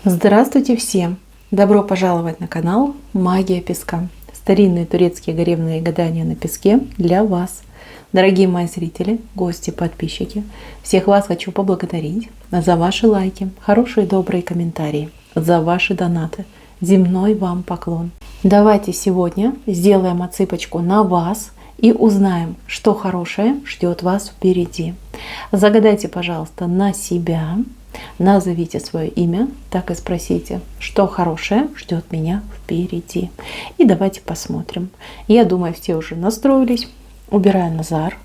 Здравствуйте всем! Добро пожаловать на канал Магия Песка. Старинные турецкие гаремные гадания на песке для вас. Дорогие мои зрители, гости, подписчики, всех вас хочу поблагодарить за ваши лайки, хорошие добрые комментарии, за ваши донаты. Земной вам поклон. Давайте сегодня сделаем отсыпочку на вас и узнаем, что хорошее ждет вас впереди. Загадайте, пожалуйста, на себя. Назовите свое имя, так и спросите, что хорошее ждет меня впереди. И давайте посмотрим. Я думаю, все уже настроились. Убираю Назар.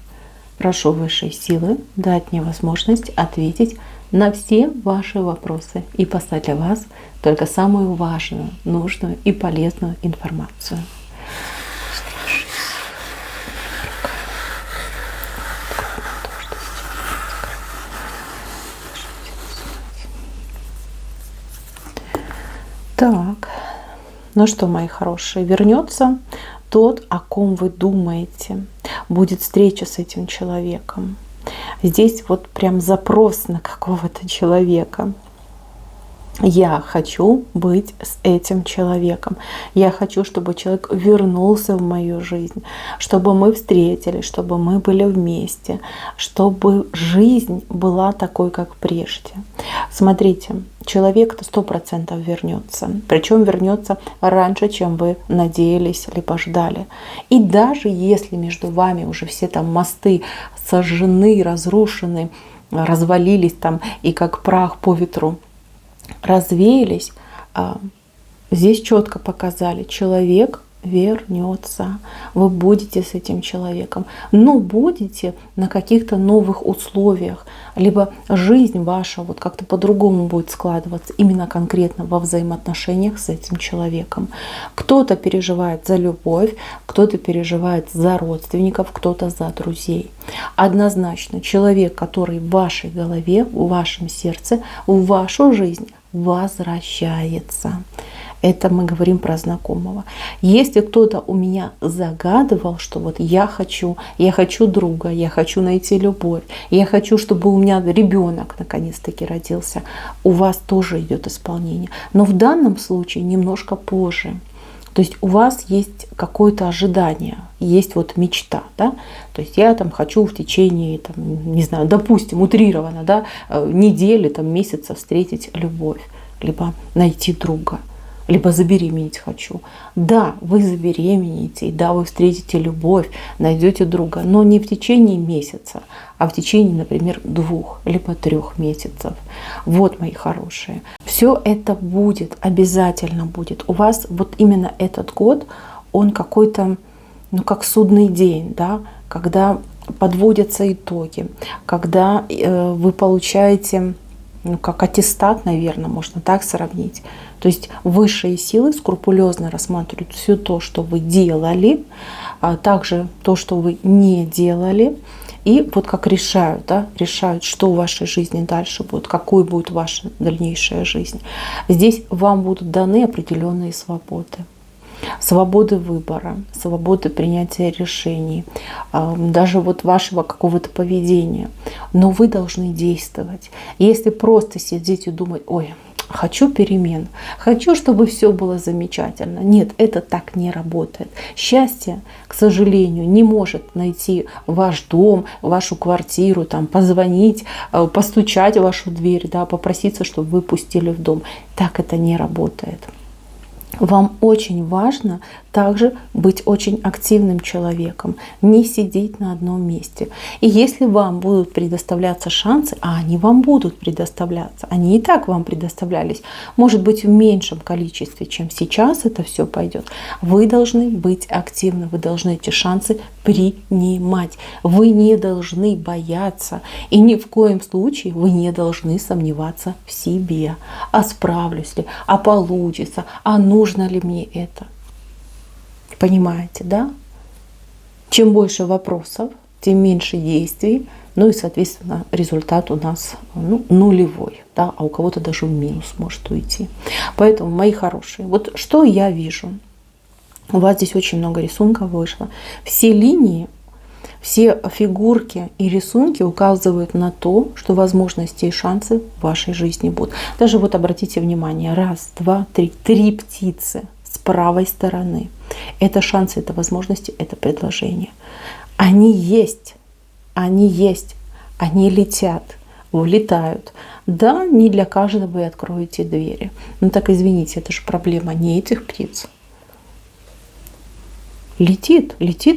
Прошу высшей силы дать мне возможность ответить на все ваши вопросы и послать для вас только самую важную, нужную и полезную информацию. Так, ну что, мои хорошие, вернется тот, о ком вы думаете. Будет встреча с этим человеком. Здесь вот прям запрос на какого-то человека. Я хочу быть с этим человеком. Я хочу, чтобы человек вернулся в мою жизнь, чтобы мы встретились, чтобы мы были вместе, чтобы жизнь была такой, как прежде. Смотрите, человек-то 100% вернется. Причем вернется раньше, чем вы надеялись, либо ждали. И даже если между вами уже все там мосты сожжены, разрушены, развалились там и как прах по ветру, развеялись, здесь четко показали, человек вернется. Вы будете с этим человеком, но будете на каких-то новых условиях, либо жизнь ваша вот как-то по-другому будет складываться, именно конкретно во взаимоотношениях с этим человеком. Кто-то переживает за любовь, кто-то переживает за родственников, кто-то за друзей. Однозначно человек, который в вашей голове, в вашем сердце, в вашу жизнь возвращается. Это мы говорим про знакомого. Если кто-то у меня загадывал, что вот я хочу друга, я хочу найти любовь, я хочу, чтобы у меня ребенок наконец-таки родился, у вас тоже идет исполнение. Но в данном случае немножко позже. То есть у вас есть какое-то ожидание, есть вот мечта, да? То есть я там хочу в течение, там, не знаю, допустим, утрированно, да, недели, там, месяца встретить любовь, либо найти друга, либо забеременеть хочу. Да, вы забеременеете, да, вы встретите любовь, найдете друга, но не в течение месяца, а в течение, например, 2 либо 3 месяцев. Вот, мои хорошие. Все это будет, обязательно будет. У вас вот именно этот год, он какой-то, ну, как судный день, да, когда подводятся итоги, когда вы получаете, ну, как аттестат, наверное, можно так сравнить. То есть высшие силы скрупулезно рассматривают все то, что вы делали, а также то, что вы не делали. И вот как решают, да, решают, что в вашей жизни дальше будет, какой будет ваша дальнейшая жизнь. Здесь вам будут даны определенные свободы. Свободы выбора, свободы принятия решений, даже вот вашего какого-то поведения. Но вы должны действовать. Если просто сидеть и думать: ой, хочу перемен, хочу, чтобы все было замечательно. Нет, это так не работает. Счастье, к сожалению, не может найти ваш дом, вашу квартиру, там, позвонить, постучать в вашу дверь, да, попроситься, чтобы вы пустили в дом. Так это не работает. Вам очень важно также быть очень активным человеком, не сидеть на одном месте. И если вам будут предоставляться шансы, а они вам будут предоставляться, они и так вам предоставлялись, может быть, в меньшем количестве, чем сейчас это все пойдет, вы должны быть активны, вы должны эти шансы принимать. Вы не должны бояться, и ни в коем случае вы не должны сомневаться в себе. А справлюсь ли, а получится, а нужно ли мне это? Понимаете, да? Чем больше вопросов, тем меньше действий, ну и, соответственно, результат у нас нулевой, да? А у кого-то даже в минус может уйти. Поэтому, мои хорошие, вот что я вижу? У вас здесь очень много рисунков вышло. Все линии Все фигурки и рисунки указывают на то, что возможности и шансы в вашей жизни будут. Даже вот обратите внимание, раз, два, три, три птицы с правой стороны. Это шансы, это возможности, это предложения. Они есть, они есть, они летят, влетают. Да, не для каждого вы откроете двери. Но так извините, это же проблема не этих птиц. Летит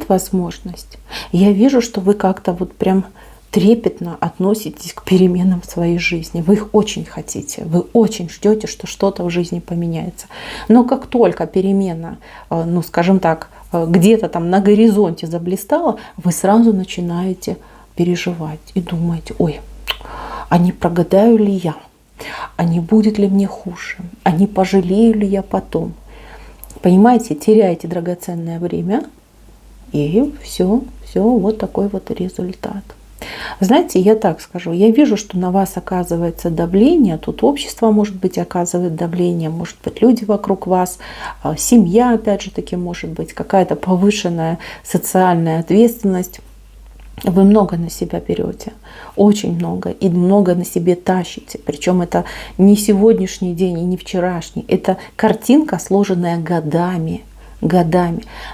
возможность. Я вижу, что вы как-то вот прям трепетно относитесь к переменам в своей жизни. Вы их очень хотите, вы очень ждете, что что-то в жизни поменяется. Но как только перемена, ну скажем так, где-то там на горизонте заблистала, вы сразу начинаете переживать и думаете: ой, а не прогадаю ли я? А не будет ли мне хуже? А не пожалею ли я потом? Понимаете, теряете драгоценное время, и все, вот такой вот результат. Знаете, я так скажу, я вижу, что на вас оказывается давление, тут общество, может быть, оказывает давление, может быть, люди вокруг вас, семья, опять же таки, может быть, какая-то повышенная социальная ответственность. Вы много на себя берете, очень много, и много на себе тащите. Причем это не сегодняшний день и не вчерашний. Это картинка, сложенная годами.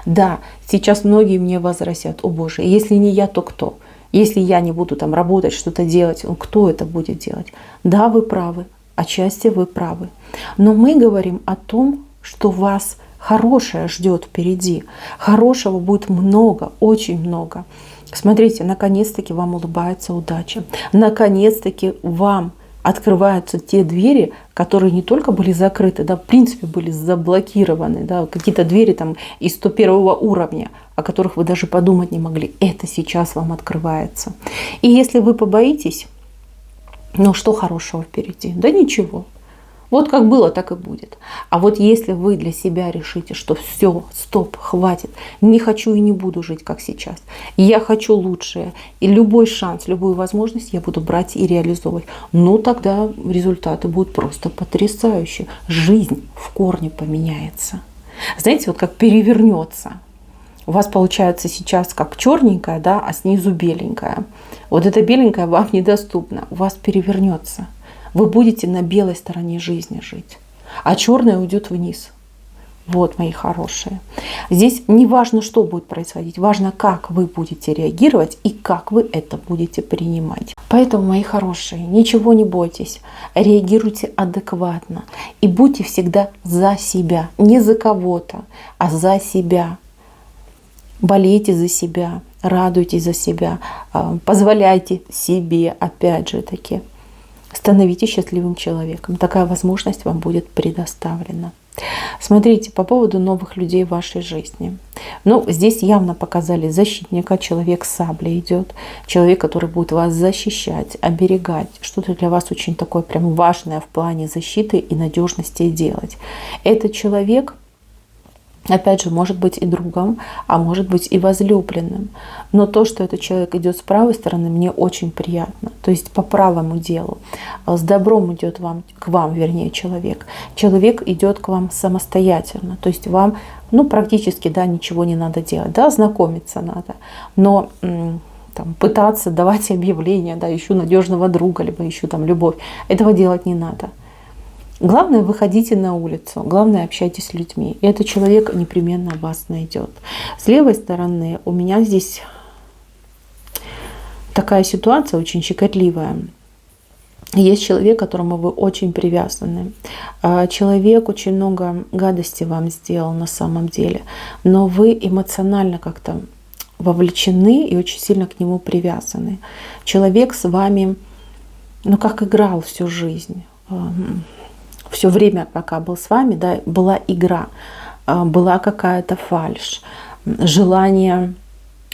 Да, сейчас многие мне возразят: о боже, если не я, то кто? Если я не буду там работать, что-то делать, кто это будет делать? Да, вы правы, отчасти вы правы. Но мы говорим о том, что вас хорошее ждет впереди. Хорошего будет много, очень много. Смотрите, наконец-таки вам улыбается удача. Наконец-таки вам открываются те двери, которые не только были закрыты, да, в принципе были заблокированы, да, какие-то двери там из 101 уровня, о которых вы даже подумать не могли. Это сейчас вам открывается. И если вы побоитесь, ну что хорошего впереди? Да ничего. Вот как было, так и будет. А вот если вы для себя решите, что все, стоп, хватит, не хочу и не буду жить, как сейчас, я хочу лучшее, и любой шанс, любую возможность я буду брать и реализовывать, ну тогда результаты будут просто потрясающие. Жизнь в корне поменяется. Знаете, вот как перевернется. У вас получается сейчас как черненькая, да, а снизу беленькая. Вот это беленькое вам недоступно, у вас перевернется. Вы будете на белой стороне жизни жить, а черная уйдет вниз. Вот, мои хорошие. Здесь не важно, что будет происходить, важно, как вы будете реагировать и как вы это будете принимать. Поэтому, мои хорошие, ничего не бойтесь, реагируйте адекватно и будьте всегда за себя, не за кого-то, а за себя. Болейте за себя, радуйтесь за себя, позволяйте себе, опять же таки, становитесь счастливым человеком. Такая возможность вам будет предоставлена. Смотрите, по поводу новых людей в вашей жизни. Ну, здесь явно показали защитника, человек с саблей идет, человек, который будет вас защищать, оберегать, что-то для вас очень такое прям важное в плане защиты и надежности делать. Этот человек, опять же, может быть и другом, а может быть и возлюбленным. Но то, что этот человек идет с правой стороны, мне очень приятно. То есть по правому делу. С добром идет к вам, вернее, человек. Человек идет к вам самостоятельно. То есть вам, ну, практически, да, ничего не надо делать. Да, знакомиться надо. Но там, пытаться давать объявления, да, ищу надежного друга, либо ищу там любовь. Этого делать не надо. Главное, выходите на улицу, главное, общайтесь с людьми. И этот человек непременно вас найдет. С левой стороны у меня здесь такая ситуация очень щекотливая. Есть человек, к которому вы очень привязаны. Человек очень много гадости вам сделал на самом деле. Но вы эмоционально как-то вовлечены и очень сильно к нему привязаны. Человек с вами, ну, как играл всю жизнь. Все время, пока был с вами, да, была игра, была какая-то фальшь, желание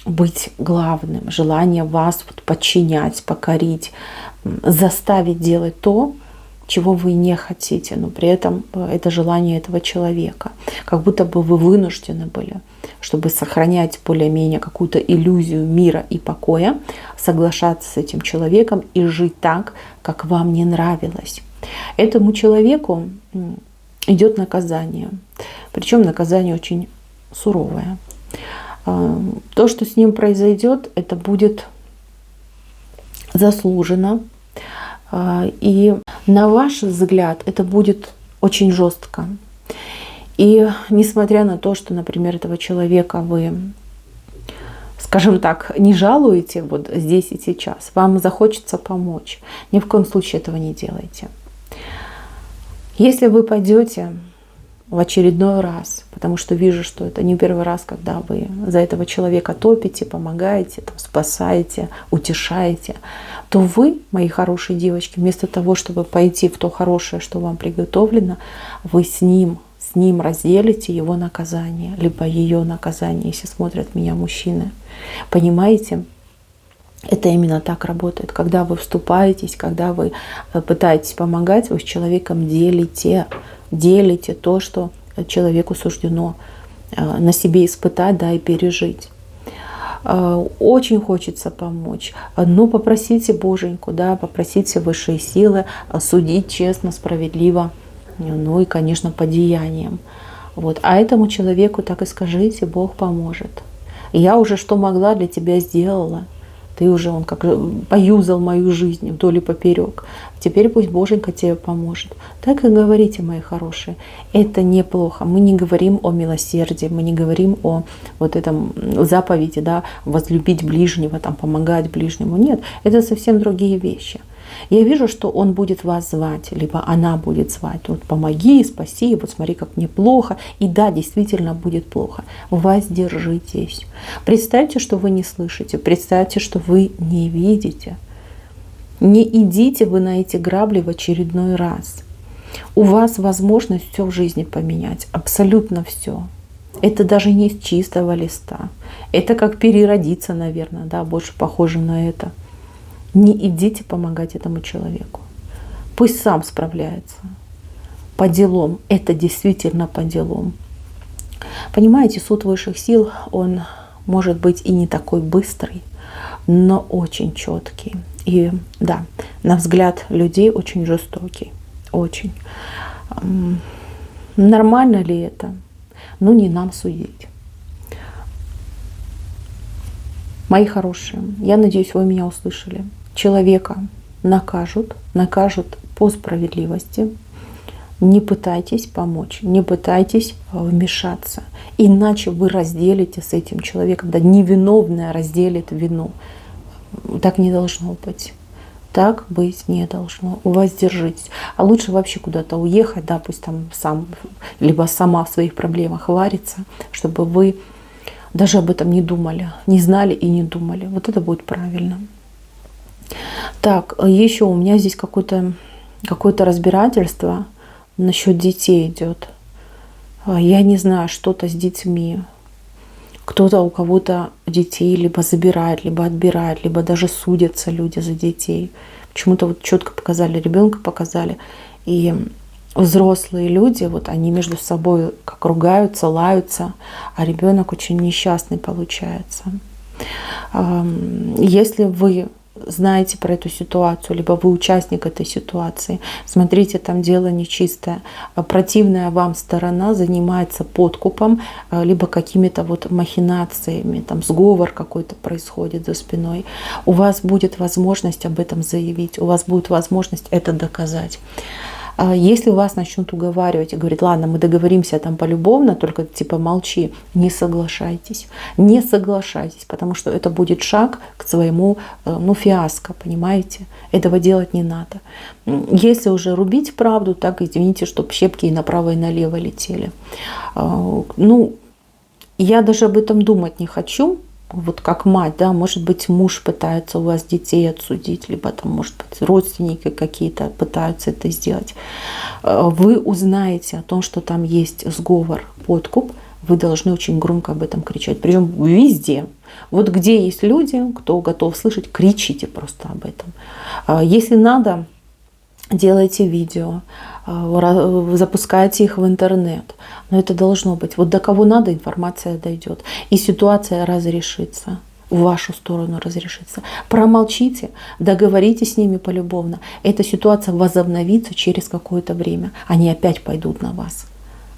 быть главным, желание вас подчинять, покорить, заставить делать то, чего вы не хотите, но при этом это желание этого человека. Как будто бы вы вынуждены были, чтобы сохранять более-менее какую-то иллюзию мира и покоя, соглашаться с этим человеком и жить так, как вам не нравилось. Этому человеку идет наказание, причем наказание очень суровое. То, что с ним произойдет, это будет заслуженно. И на ваш взгляд это будет очень жестко. И несмотря на то, что, например, этого человека вы, скажем так, не жалуете вот здесь и сейчас, вам захочется помочь, ни в коем случае этого не делайте. Если вы пойдете в очередной раз, потому что вижу, что это не первый раз, когда вы за этого человека топите, помогаете, там, спасаете, утешаете, то вы, мои хорошие девочки, вместо того, чтобы пойти в то хорошее, что вам приготовлено, вы с ним разделите его наказание, либо ее наказание, если смотрят меня мужчины. Понимаете? Это именно так работает. Когда вы вступаетесь, когда вы пытаетесь помогать, вы с человеком делите то, что человеку суждено на себе испытать, да, и пережить. Очень хочется помочь, но попросите Боженьку, да, попросите высшие силы судить честно, справедливо, ну и, конечно, по деяниям. Вот. А этому человеку так и скажите: Бог поможет. Я уже что могла для тебя сделала. Ты уже, он как поюзал мою жизнь вдоль и поперек. Теперь пусть Боженька тебе поможет. Так и говорите, мои хорошие. Это неплохо. Мы не говорим о милосердии, мы не говорим о вот этом заповеди, да, возлюбить ближнего, там, помогать ближнему. Нет, это совсем другие вещи. Я вижу, что он будет вас звать, либо она будет звать. Вот помоги, спаси, вот смотри, как мне плохо. И да, действительно будет плохо. Воздержитесь. Представьте, что вы не слышите. Представьте, что вы не видите. Не идите вы на эти грабли в очередной раз. У вас возможность все в жизни поменять. Абсолютно все. Это даже не с чистого листа. Это как переродиться, наверное, да, больше похоже на это. Не идите помогать этому человеку. Пусть сам справляется. По делам. Это действительно по делам. Понимаете, суд высших сил, он может быть и не такой быстрый, но очень четкий. И да, на взгляд людей очень жестокий. Очень. Нормально ли это? Ну, не нам судить. Мои хорошие, я надеюсь, вы меня услышали. Человека накажут по справедливости. Не пытайтесь помочь, не пытайтесь вмешаться. Иначе вы разделите с этим человеком. Да, невиновное разделит вину. Так не должно быть. Так быть не должно. Воздержитесь. А лучше вообще куда-то уехать, да, пусть там сам, либо сама в своих проблемах варится, чтобы вы даже об этом не думали, не знали и не думали. Вот это будет правильно. Так, еще у меня здесь какое-то разбирательство насчет детей идет. Я не знаю, что-то с детьми. Кто-то у кого-то детей либо забирает, либо отбирает, либо даже судятся люди за детей. Почему-то вот четко показали, ребенка показали. И взрослые люди, вот они между собой как ругаются, лаются, а ребенок очень несчастный получается. Если вы знаете про эту ситуацию, либо вы участник этой ситуации, смотрите, там дело нечистое. Противная вам сторона занимается подкупом, либо какими-то вот махинациями, там сговор какой-то происходит за спиной. У вас будет возможность об этом заявить, у вас будет возможность это доказать. Если вас начнут уговаривать и говорить: ладно, мы договоримся там полюбовно, только типа молчи, не соглашайтесь. Не соглашайтесь, потому что это будет шаг к своему, фиаско, понимаете? Этого делать не надо. Если уже рубить правду, так извините, чтобы щепки и направо, и налево летели. Я даже об этом думать не хочу. Вот как мать, да, может быть, муж пытается у вас детей отсудить, либо там, может быть, родственники какие-то пытаются это сделать. Вы узнаете о том, что там есть сговор, подкуп, вы должны очень громко об этом кричать. Причем везде. Вот где есть люди, кто готов слышать, кричите просто об этом. Если надо, делайте видео, запускайте их в интернет. Но это должно быть. Вот до кого надо, информация дойдет. И ситуация разрешится. В вашу сторону разрешится. Промолчите, договоритесь с ними полюбовно. Эта ситуация возобновится через какое-то время. Они опять пойдут на вас.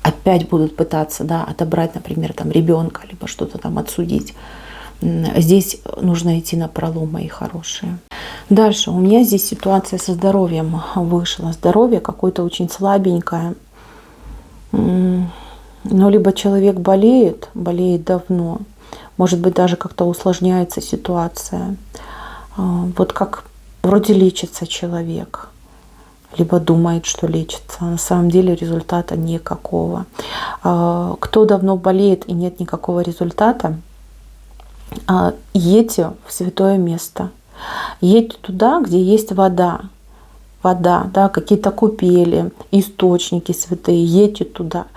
опять будут пытаться, да, отобрать, например, там ребенка, либо что-то там отсудить. Здесь нужно идти на пролом, мои хорошие. Дальше у меня здесь ситуация со здоровьем вышла. Здоровье какое-то очень слабенькое. Но либо человек болеет давно, может быть, даже как-то усложняется ситуация. Вот как вроде лечится человек, либо думает, что лечится. На самом деле результата никакого. Кто давно болеет и нет никакого результата, едьте в святое место. Едьте туда, где есть вода. Вода, да, какие-то купели, источники святые, едьте туда,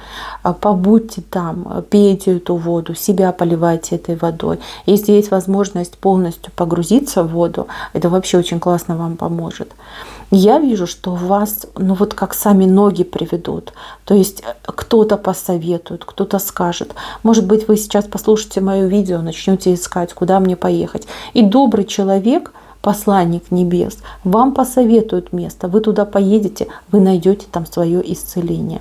побудьте там, пейте эту воду, себя поливайте этой водой. Если есть возможность полностью погрузиться в воду, это вообще очень классно вам поможет. Я вижу, что вас, ну вот как сами ноги приведут. То есть кто-то посоветует, кто-то скажет. Может быть, вы сейчас послушаете мое видео, начнете искать, куда мне поехать. И добрый человек, посланник небес, вам посоветует место, вы туда поедете, вы найдете там свое исцеление.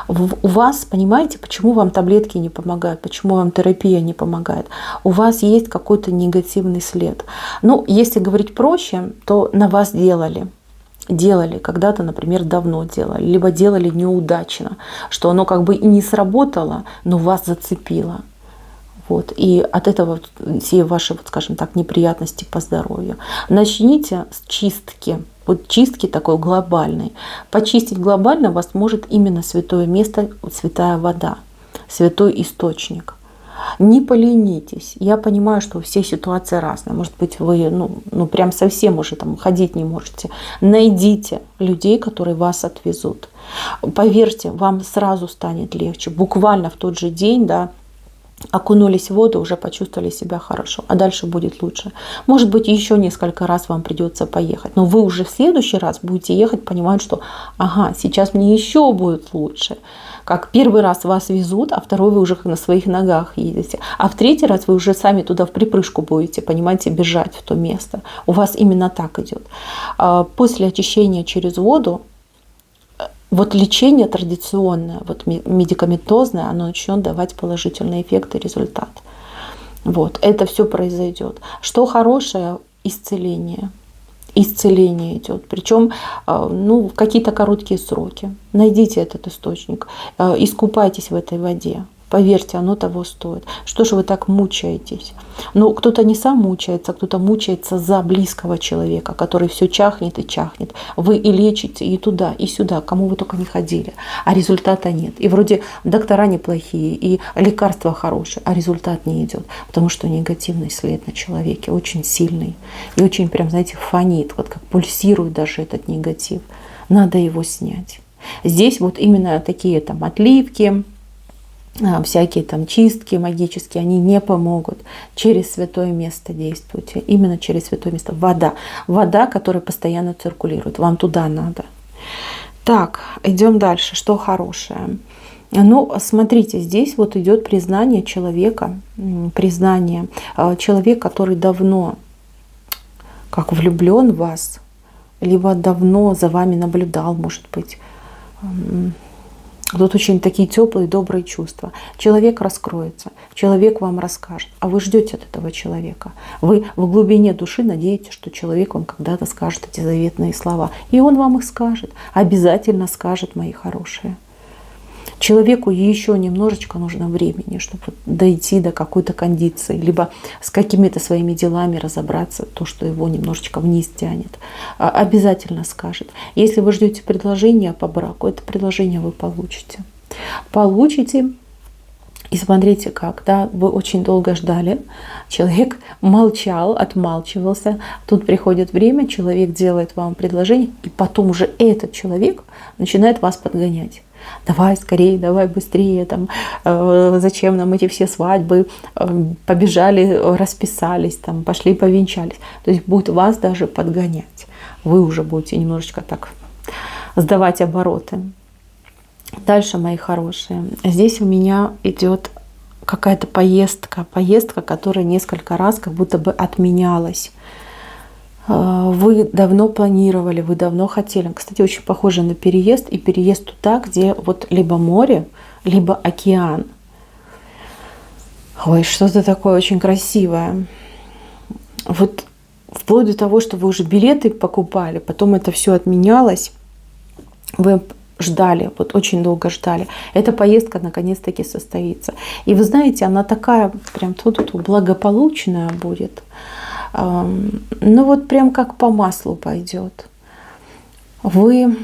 У вас, понимаете, почему вам таблетки не помогают, почему вам терапия не помогает? У вас есть какой-то негативный след. Ну, если говорить проще, то на вас делали когда-то, например, давно делали, либо делали неудачно, что оно как бы и не сработало, но вас зацепило. Вот. И от этого все ваши, вот, скажем так, неприятности по здоровью. Начните с чистки. Вот чистки такой глобальной. Почистить глобально вас может именно святое место, святая вода, святой источник. Не поленитесь. Я понимаю, что у всех ситуация разная. Может быть, вы ну прям совсем уже там ходить не можете. Найдите людей, которые вас отвезут. Поверьте, вам сразу станет легче. Буквально в тот же день, да, окунулись в воду, уже почувствовали себя хорошо, а дальше будет лучше. Может быть, еще несколько раз вам придется поехать, но вы уже в следующий раз будете ехать, понимать, что ага, сейчас мне еще будет лучше. Как первый раз вас везут, а второй вы уже на своих ногах едете. А в третий раз вы уже сами туда в припрыжку будете, понимаете, бежать в то место. У вас именно так идет. После очищения через воду, вот лечение традиционное, вот медикаментозное, оно начнет давать положительный эффект и результат. Вот, это все произойдет. Что хорошее? Исцеление. Исцеление идет. Причем в какие-то короткие сроки. Найдите этот источник, искупайтесь в этой воде. Поверьте, оно того стоит. Что же вы так мучаетесь? Ну, кто-то не сам мучается, кто-то мучается за близкого человека, который все чахнет и чахнет. Вы и лечите, и туда, и сюда, кому вы только не ходили, а результата нет. И вроде доктора неплохие, и лекарства хорошие, а результат не идет, потому что негативный след на человеке очень сильный. И очень прям, знаете, фонит, вот как пульсирует даже этот негатив. Надо его снять. Здесь вот именно такие там отливки, всякие там чистки магические, они не помогут. Через святое место действуйте. Именно через святое место. Вода. Вода, которая постоянно циркулирует. Вам туда надо. Так, идем дальше. Что хорошее? Ну, смотрите, здесь вот идет признание человека. Признание. Человек, который давно как влюблен в вас, либо давно за вами наблюдал, может быть. Тут очень такие теплые, добрые чувства. Человек раскроется, человек вам расскажет, а вы ждете от этого человека. Вы в глубине души надеетесь, что человек вам когда-то скажет эти заветные слова. И он вам их скажет, обязательно скажет, мои хорошие. Человеку еще немножечко нужно времени, чтобы дойти до какой-то кондиции, либо с какими-то своими делами разобраться, то, что его немножечко вниз тянет. Обязательно скажет. Если вы ждете предложения по браку, это предложение вы получите. Получите. И смотрите как, да, вы очень долго ждали, человек молчал, отмалчивался, тут приходит время, человек делает вам предложение, и потом уже этот человек начинает вас подгонять. Давай скорее, давай быстрее, там, зачем нам эти все свадьбы, побежали, расписались, там, пошли повенчались. То есть будет вас даже подгонять. Вы уже будете немножечко так сдавать обороты. Дальше, мои хорошие, здесь у меня идет какая-то поездка, которая несколько раз как будто бы отменялась. Вы давно планировали, вы давно хотели. Кстати, очень похоже на переезд. И переезд туда, где вот либо море, либо океан. Ой, что-то такое очень красивое. Вот вплоть до того, что вы уже билеты покупали, потом это все отменялось, вы ждали, вот очень долго ждали. Эта поездка наконец-таки состоится. И вы знаете, она такая прям тут благополучная будет. Ну вот прям как по маслу пойдет. Вы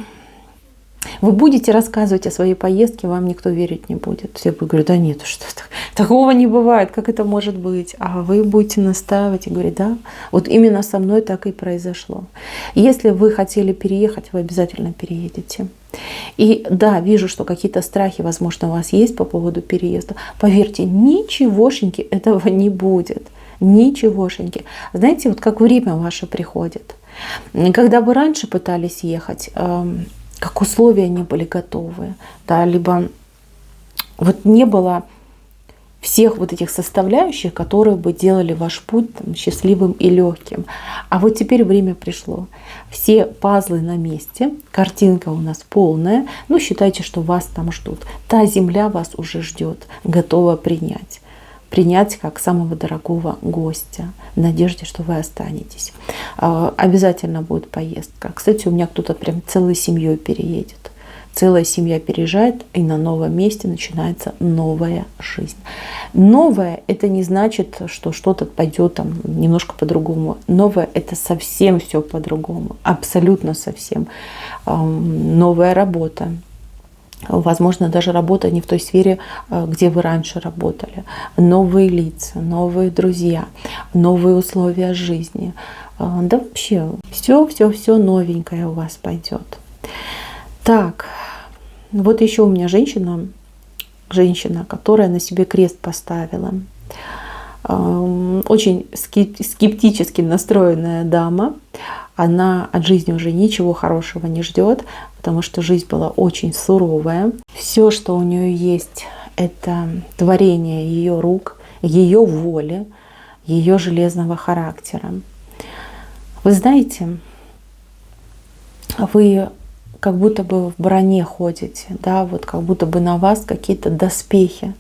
будете рассказывать о своей поездке, вам никто верить не будет. Все будут говорить: да нет, что такого не бывает, как это может быть? А вы будете настаивать и говорить: да, вот именно со мной так и произошло. Если вы хотели переехать, вы обязательно переедете. И да, вижу, что какие-то страхи, возможно, у вас есть по поводу переезда. Поверьте, ничегошеньки этого не будет. Ничегошеньки. Знаете, вот как время ваше приходит. Когда вы раньше пытались ехать, как условия не были готовы, да, либо вот не было всех вот этих составляющих, которые бы делали ваш путь там счастливым и легким. А вот теперь время пришло. Все пазлы на месте, картинка у нас полная. Ну, считайте, что вас там ждут. Та земля вас уже ждет, готова принять. Принять как самого дорогого гостя, в надежде, что вы останетесь. Обязательно будет поездка. Кстати, у меня кто-то прям целой семьей переедет. Целая семья переезжает, и на новом месте начинается новая жизнь. Новое — это не значит, что что-то пойдет там немножко по-другому. Новое — это совсем все по-другому, абсолютно совсем. Новая работа. Возможно, даже работа не в той сфере, где вы раньше работали. Новые лица, новые друзья, новые условия жизни. Да вообще, все новенькое у вас пойдет. Так, вот еще у меня женщина, которая на себе крест поставила. Очень скептически настроенная дама. Она от жизни уже ничего хорошего не ждет, потому что жизнь была очень суровая. Все, что у нее есть, это творение ее рук, ее воли, ее железного характера. Вы знаете, вы как будто бы в броне ходите, да, вот как будто бы на вас какие-то доспехи.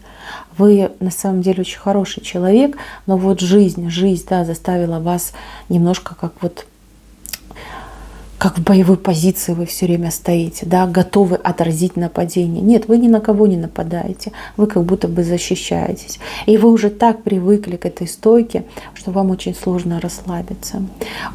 Вы на самом деле очень хороший человек, но вот жизнь, да, заставила вас немножко как в боевой позиции вы все время стоите, да, готовы отразить нападение. Нет, вы ни на кого не нападаете, вы как будто бы защищаетесь. И вы уже так привыкли к этой стойке, что вам очень сложно расслабиться.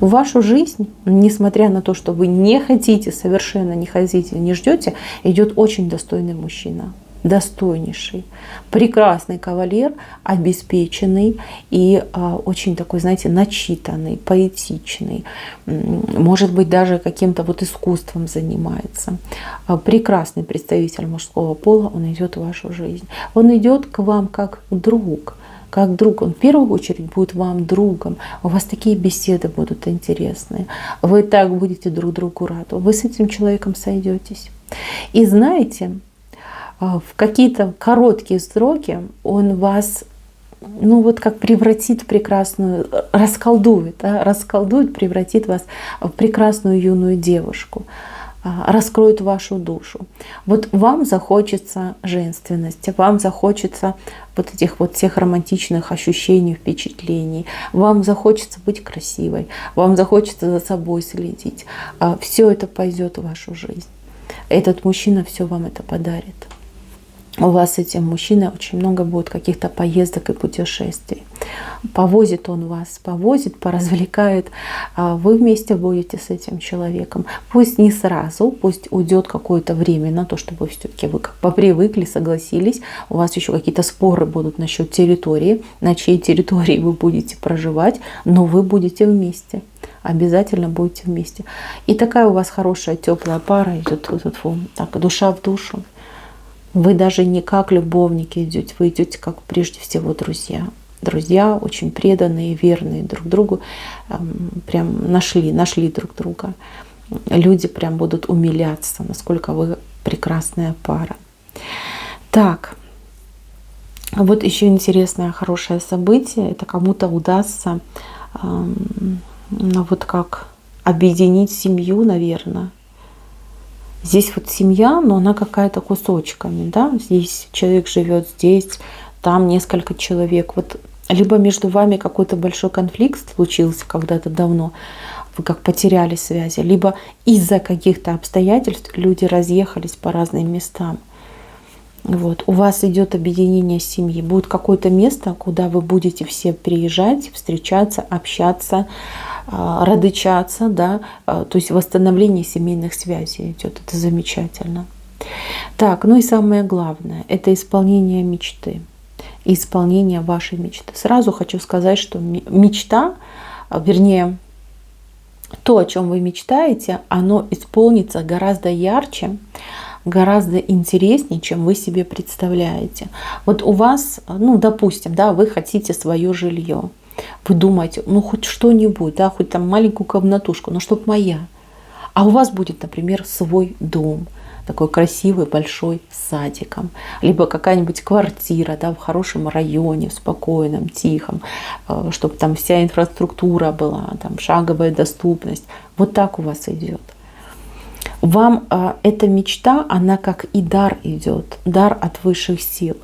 В вашу жизнь, несмотря на то, что вы не хотите, совершенно не хотите, не ждете, идет очень достойный мужчина. Достойнейший, прекрасный кавалер, обеспеченный и очень такой, знаете, начитанный, поэтичный, может быть, даже каким-то вот искусством занимается. Прекрасный представитель мужского пола, он идет в вашу жизнь. Он идет к вам как друг. Как друг, он в первую очередь будет вам другом. У вас такие беседы будут интересные. Вы так будете друг другу рады. Вы с этим человеком сойдетесь. И знаете, в какие-то короткие сроки он вас, ну вот как превратит в прекрасную, расколдует, превратит вас в прекрасную юную девушку, раскроет вашу душу. Вот вам захочется женственности, вам захочется вот этих вот всех романтичных ощущений, впечатлений, вам захочется быть красивой, вам захочется за собой следить. Все это пойдет в вашу жизнь. Этот мужчина все вам это подарит. У вас с этим мужчиной очень много будет каких-то поездок и путешествий. Повозит он вас, поразвлекает. Вы вместе будете с этим человеком. Пусть не сразу, пусть уйдет какое-то время на то, чтобы все-таки вы как попривыкли, согласились. У вас еще какие-то споры будут насчет территории, на чьей территории вы будете проживать, но вы будете вместе. Обязательно будете вместе. И такая у вас хорошая, теплая пара идет, так, душа в душу. Вы даже не как любовники идете, вы идете как прежде всего друзья. Друзья очень преданные, верные друг другу, прям нашли друг друга. Люди прям будут умиляться, насколько вы прекрасная пара. Так, вот еще интересное, хорошее событие. Это кому-то удастся, ну вот как объединить семью, наверное. Здесь вот семья, но она какая-то кусочками, да, здесь человек живет, здесь, там несколько человек. Вот либо между вами какой-то большой конфликт случился когда-то давно, вы как потеряли связи, либо из-за каких-то обстоятельств люди разъехались по разным местам. Вот. У вас идет объединение семьи. Будет какое-то место, куда вы будете все приезжать, встречаться, общаться, родычаться, да, то есть восстановление семейных связей идет. Это замечательно. Так, ну и самое главное, это исполнение мечты, исполнение вашей мечты. Сразу хочу сказать, что мечта, вернее, то, о чем вы мечтаете, оно исполнится гораздо ярче, гораздо интереснее, чем вы себе представляете. Вот у вас, ну, допустим, да, вы хотите свое жилье. Вы думаете, ну, хоть что-нибудь, да, хоть там маленькую комнатушку, но чтоб моя. А у вас будет, например, свой дом, такой красивый, большой, с садиком. Либо какая-нибудь квартира, да, в хорошем районе, в спокойном, тихом, чтобы там вся инфраструктура была, там шаговая доступность. Вот так у вас идет. Вам эта мечта, она как и дар идет, дар от высших сил.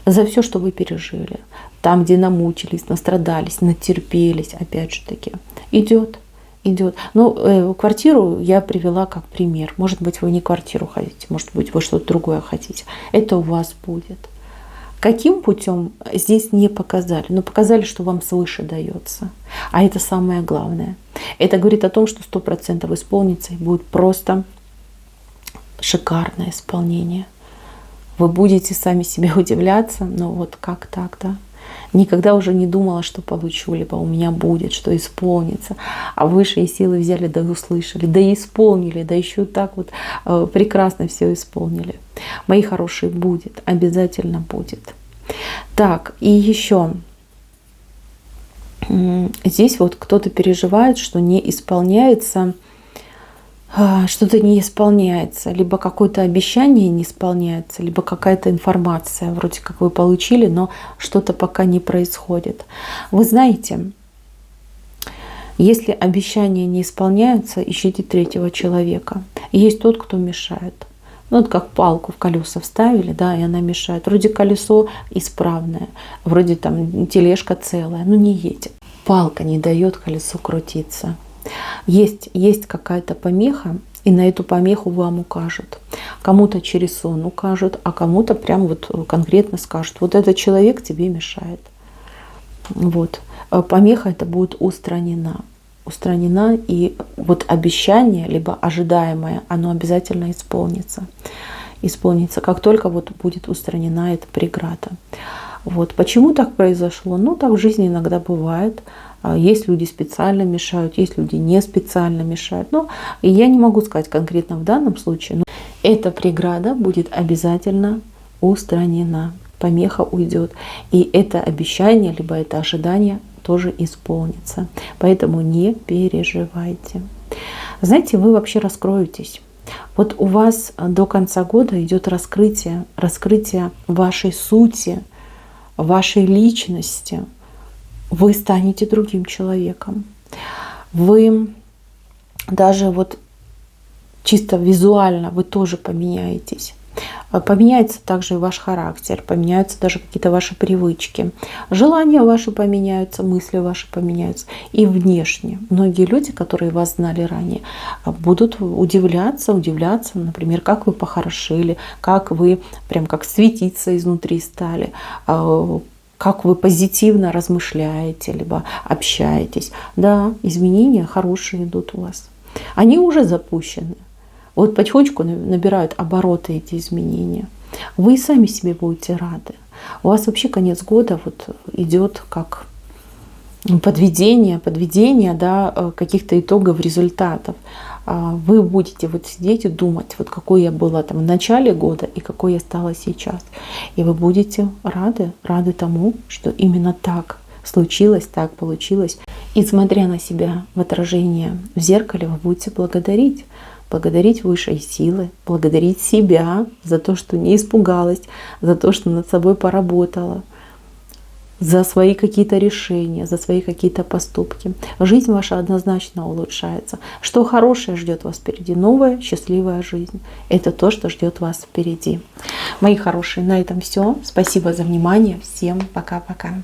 За все, что вы пережили. Там, где намучились, настрадались, натерпелись, опять же таки, идет. Ну, квартиру я привела как пример. Может быть, вы не квартиру хотите, может быть, вы что-то другое хотите. Это у вас будет. Каким путем здесь не показали, но показали, что вам свыше дается. А это самое главное. Это говорит о том, что 100% исполнится и будет просто шикарное исполнение. Вы будете сами себе удивляться, но вот как так, да? Никогда уже не думала, что получу, либо у меня будет, что исполнится. А высшие силы взяли, да услышали, да исполнили, да еще так вот прекрасно все исполнили. Мои хорошие, будет, обязательно будет. Так, и еще. Здесь вот кто-то переживает, что не исполняется, что-то не исполняется, либо какое-то обещание не исполняется, либо какая-то информация, вроде как вы получили, но что-то пока не происходит. Вы знаете, если обещания не исполняются, ищите третьего человека. Есть тот, кто мешает. Ну, вот как палку в колеса вставили, да, и она мешает. Вроде колесо исправное, вроде там тележка целая, но не едет. Палка не дает колесу крутиться. Есть какая-то помеха, и на эту помеху вам укажут. Кому-то через сон укажут, а кому-то прям вот конкретно скажут, вот этот человек тебе мешает. Вот. Помеха эта будет устранена. И вот обещание, либо ожидаемое, оно обязательно исполнится. Как только вот будет устранена эта преграда. Вот. Почему так произошло? Ну, так в жизни иногда бывает. Есть люди специально мешают, есть люди не специально мешают. Но я не могу сказать конкретно в данном случае, но эта преграда будет обязательно устранена. Помеха уйдет. И это обещание, либо это ожидание тоже исполнится. Поэтому не переживайте. Знаете, вы вообще раскроетесь. Вот у вас до конца года идет раскрытие вашей сути, вашей личности. Вы станете другим человеком. Вы даже вот чисто визуально вы тоже поменяетесь. Поменяется также и ваш характер, поменяются даже какие-то ваши привычки. Желания ваши поменяются, мысли ваши поменяются. И внешне. Многие люди, которые вас знали ранее, будут удивляться, например, как вы похорошели, как вы прям как светиться изнутри стали, как вы позитивно размышляете, либо общаетесь. Да, изменения хорошие идут у вас. Они уже запущены. Вот потихонечку набирают обороты эти изменения. Вы сами себе будете рады. У вас вообще конец года вот идет как подведение, да, каких-то итогов, результатов. Вы будете вот сидеть и думать, вот какой я была там в начале года и какой я стала сейчас. И вы будете рады тому, что именно так случилось, так получилось. И смотря на себя в отражение в зеркале, вы будете благодарить высшие силы, благодарить себя за то, что не испугалась, за то, что над собой поработала. за свои какие-то решения, за свои какие-то поступки. Жизнь ваша однозначно улучшается. Что хорошее ждет вас впереди? Новая счастливая жизнь. Это то, что ждет вас впереди. Мои хорошие, на этом все. Спасибо за внимание. Всем пока-пока.